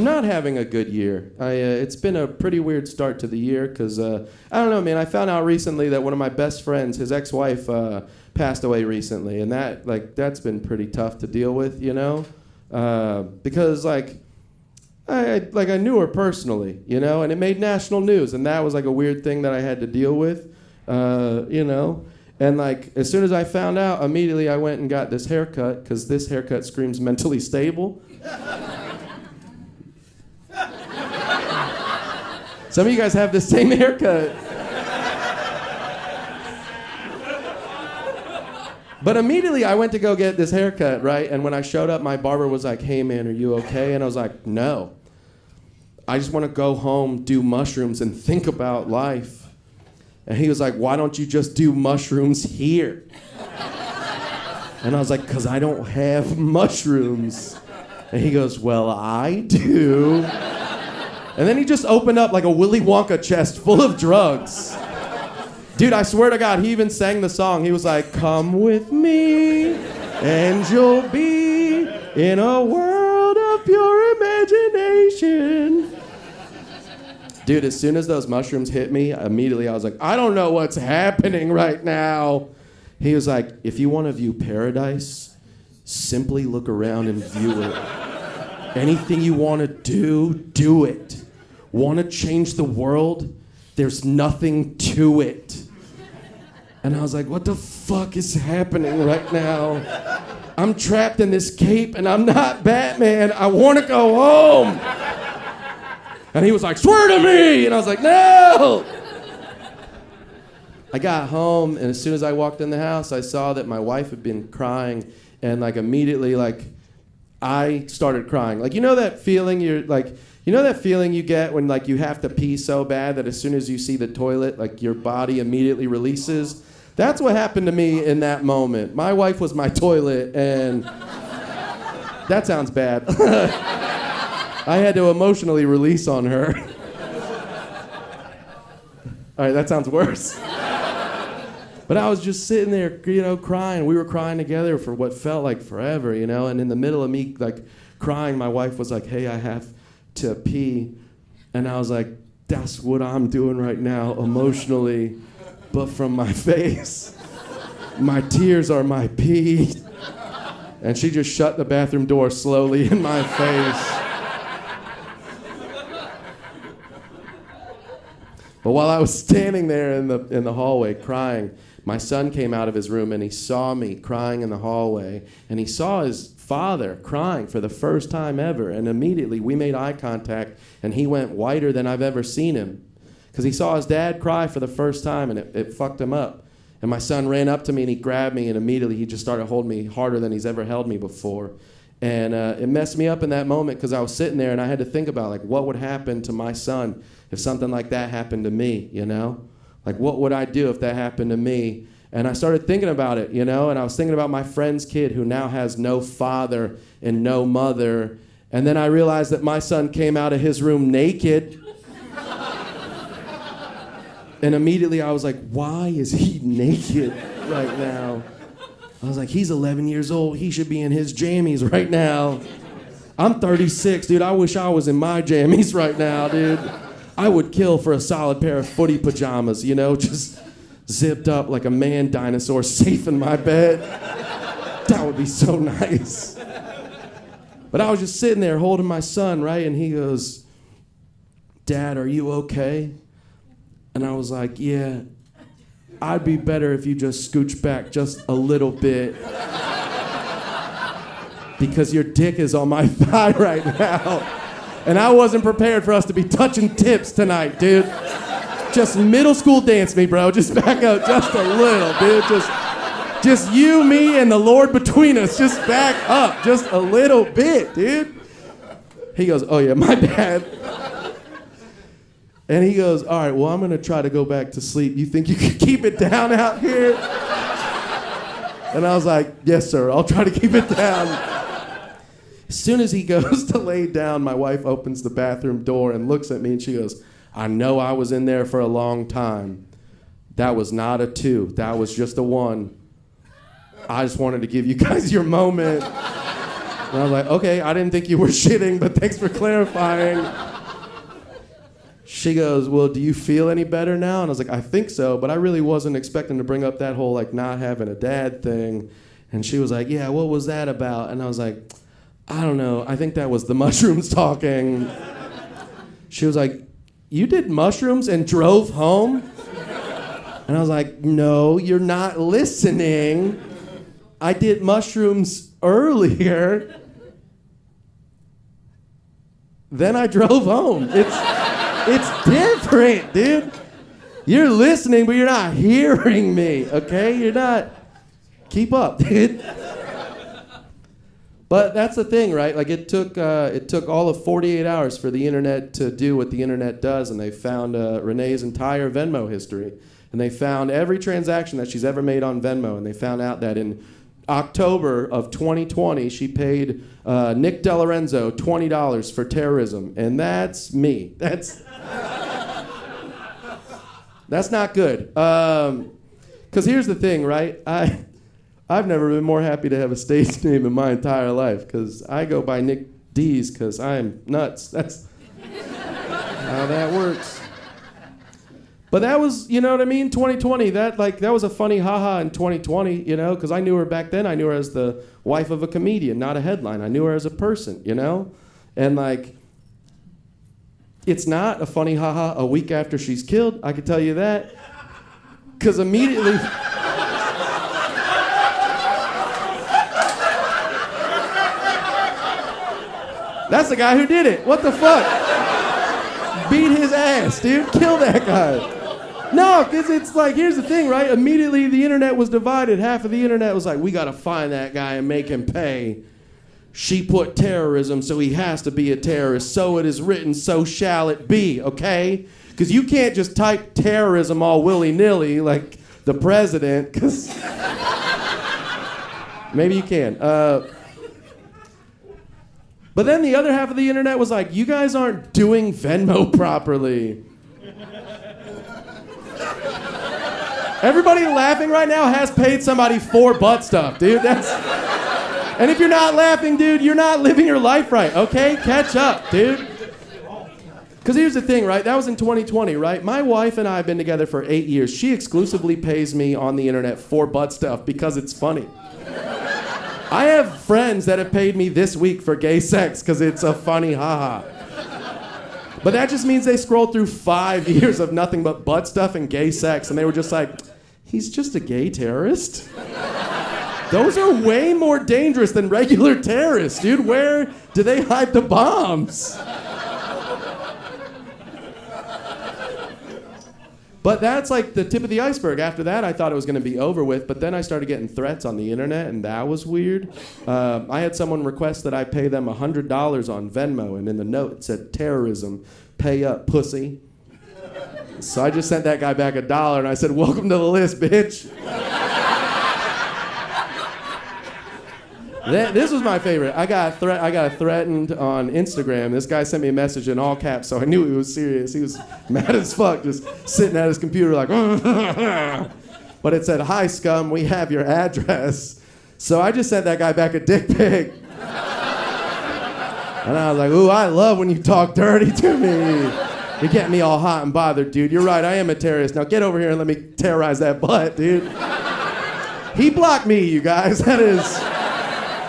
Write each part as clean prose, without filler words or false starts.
not having a good year. It's been a pretty weird start to the year because, I don't know, man, I found out recently that one of my best friends, his ex-wife, passed away recently, and that's been pretty tough to deal with, you know? Because, I knew her personally, you know, and it made national news, and that was, a weird thing that I had to deal with, you know? And, as soon as I found out, immediately I went and got this haircut, because this haircut screams mentally stable. Some of you guys have the same haircut. But immediately I went to go get this haircut, right? And when I showed up, my barber was like, "Hey man, are you okay?" And I was like, "No. I just want to go home, do mushrooms, and think about life." And he was like, "Why don't you just do mushrooms here?" And I was like, "'Cause I don't have mushrooms." And he goes, "Well, I do." And then he just opened up like a Willy Wonka chest full of drugs. Dude, I swear to God, he even sang the song. He was like, "Come with me, and you'll be in a world of pure imagination." Dude, as soon as those mushrooms hit me, immediately I was like, "I don't know what's happening right now." He was like, "If you want to view paradise, simply look around and view it. Anything you want to do, do it. Want to change the world? There's nothing to it." And I was like, what the fuck is happening right now? I'm trapped in this cape and I'm not Batman. I want to go home. And he was like, "Swear to me." And I was like, "No." I got home, and as soon as I walked in the house, I saw that my wife had been crying, and immediately I started crying. You know that feeling you get when you have to pee so bad that as soon as you see the toilet, your body immediately releases? That's what happened to me in that moment. My wife was my toilet, and that sounds bad. I had to emotionally release on her. All right, that sounds worse. But I was just sitting there, crying. We were crying together for what felt like forever, and in the middle of me, crying, my wife was like, "Hey, I have to pee." And I was like, "That's what I'm doing right now, emotionally, but from my face. My tears are my pee." And she just shut the bathroom door slowly in my face. But while I was standing there in the hallway crying, my son came out of his room and he saw me crying in the hallway, and he saw his father crying for the first time ever, and immediately we made eye contact, and he went whiter than I've ever seen him because he saw his dad cry for the first time, and it fucked him up. And my son ran up to me and he grabbed me, and immediately he just started holding me harder than he's ever held me before. And it messed me up in that moment because I was sitting there and I had to think about what would happen to my son if something like that happened to me, what would I do if that happened to me? And I started thinking about it, and I was thinking about my friend's kid who now has no father and no mother. And then I realized that my son came out of his room naked. And immediately I was like, why is he naked right now? I was like, he's 11 years old. He should be in his jammies right now. I'm 36, dude. I wish I was in my jammies right now, dude. I would kill for a solid pair of footy pajamas, just zipped up like a man dinosaur safe in my bed. That would be so nice. But I was just sitting there holding my son, right? And he goes, "Dad, are you okay?" And I was like, "Yeah, I'd be better if you just scooch back just a little bit. Because your dick is on my thigh right now." And I wasn't prepared for us to be touching tips tonight, dude. Just middle school dance me, bro. Just back up just a little, dude. Just you, me, and the Lord between us. Just back up just a little bit, dude. He goes, "Oh yeah, my bad." And he goes, "All right, well, I'm gonna try to go back to sleep. You think you can keep it down out here?" And I was like, "Yes, sir, I'll try to keep it down." As soon as he goes to lay down, my wife opens the bathroom door and looks at me and she goes, "I know I was in there for a long time. That was not a 2. That was just a 1. I just wanted to give you guys your moment. And I was like, okay, I didn't think you were shitting, but thanks for clarifying. She goes, well, do you feel any better now? And I was like, I think so, but I really wasn't expecting to bring up that whole like not having a dad thing. And she was like, yeah, what was that about? And I was like, I don't know. I think that was the mushrooms talking. She was like, you did mushrooms and drove home? And I was like, no, you're not listening. I did mushrooms earlier. Then I drove home. It's different, dude. You're listening, but you're not hearing me, okay? You're not. Keep up, dude. But that's the thing, right? Like it took all of 48 hours for the internet to do what the internet does, and they found Renee's entire Venmo history, and they found every transaction that she's ever made on Venmo, and they found out that in October of 2020, she paid Nick DeLorenzo $20 for terrorism, and that's me. That's not good. Because here's the thing, right? I've never been more happy to have a stage name in my entire life, because I go by Nick D's because I'm nuts. That's how that works. But that was, you know what I mean, 2020, that was a funny haha in 2020, you know, because I knew her back then. I knew her as the wife of a comedian, not a headline. I knew her as a person, you know? And like, it's not a funny haha a week after she's killed, I can tell you that. Because immediately... That's the guy who did it. What the fuck? Beat his ass, dude. Kill that guy. No, because it's like, here's the thing, right? Immediately the internet was divided. Half of the internet was like, we got to find that guy and make him pay. She put terrorism, so he has to be a terrorist. So it is written, so shall it be, okay? Because you can't just type terrorism all willy-nilly like the president, because... Maybe you can. But then the other half of the internet was like, you guys aren't doing Venmo properly. Everybody laughing right now has paid somebody for butt stuff, dude. And if you're not laughing, dude, you're not living your life right, okay? Catch up, dude. Because here's the thing, right? That was in 2020, right? My wife and I have been together for 8 years. She exclusively pays me on the internet for butt stuff because it's funny. I have friends that have paid me this week for gay sex because it's a funny haha. But that just means they scrolled through 5 years of nothing but butt stuff and gay sex, and they were just like, he's just a gay terrorist? Those are way more dangerous than regular terrorists, dude. Where do they hide the bombs? But that's like the tip of the iceberg. After that, I thought it was going to be over with, but then I started getting threats on the internet, and that was weird. I had someone request that I pay them $100 on Venmo, and in the note it said, terrorism, pay up, pussy. So I just sent that guy back $1, and I said, welcome to the list, bitch. This was my favorite. I got threatened on Instagram. This guy sent me a message in all caps, so I knew he was serious. He was mad as fuck, just sitting at his computer like, but it said, hi, scum, we have your address. So I just sent that guy back a dick pic. And I was like, ooh, I love when you talk dirty to me. You're getting me all hot and bothered, dude. You're right, I am a terrorist. Now get over here and let me terrorize that butt, dude. He blocked me, you guys. That is...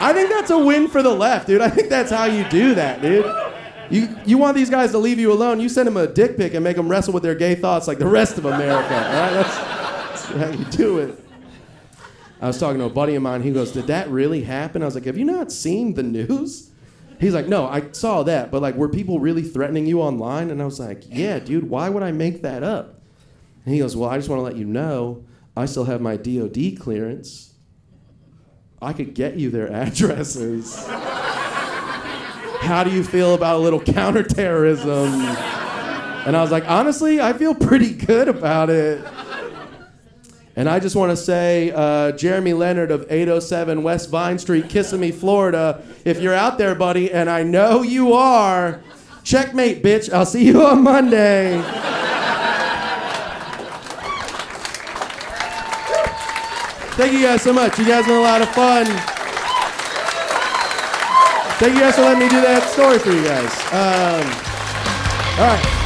I think that's a win for the left, dude. I think that's how you do that, dude. You want these guys to leave you alone, you send them a dick pic and make them wrestle with their gay thoughts like the rest of America, all right? That's how you do it. I was talking to a buddy of mine, he goes, did that really happen? I was like, have you not seen the news? He's like, no, I saw that, but like, were people really threatening you online? And I was like, yeah, dude, why would I make that up? And he goes, well, I just want to let you know, I still have my DOD clearance. I could get you their addresses. How do you feel about a little counterterrorism? And I was like, honestly, I feel pretty good about it. And I just want to say, Jeremy Leonard of 807 West Vine Street, Kissimmee, Florida, if you're out there, buddy, and I know you are, checkmate, bitch. I'll see you on Monday. Thank you guys so much. You guys have been a lot of fun. Thank you guys for letting me do that story for you guys. All right.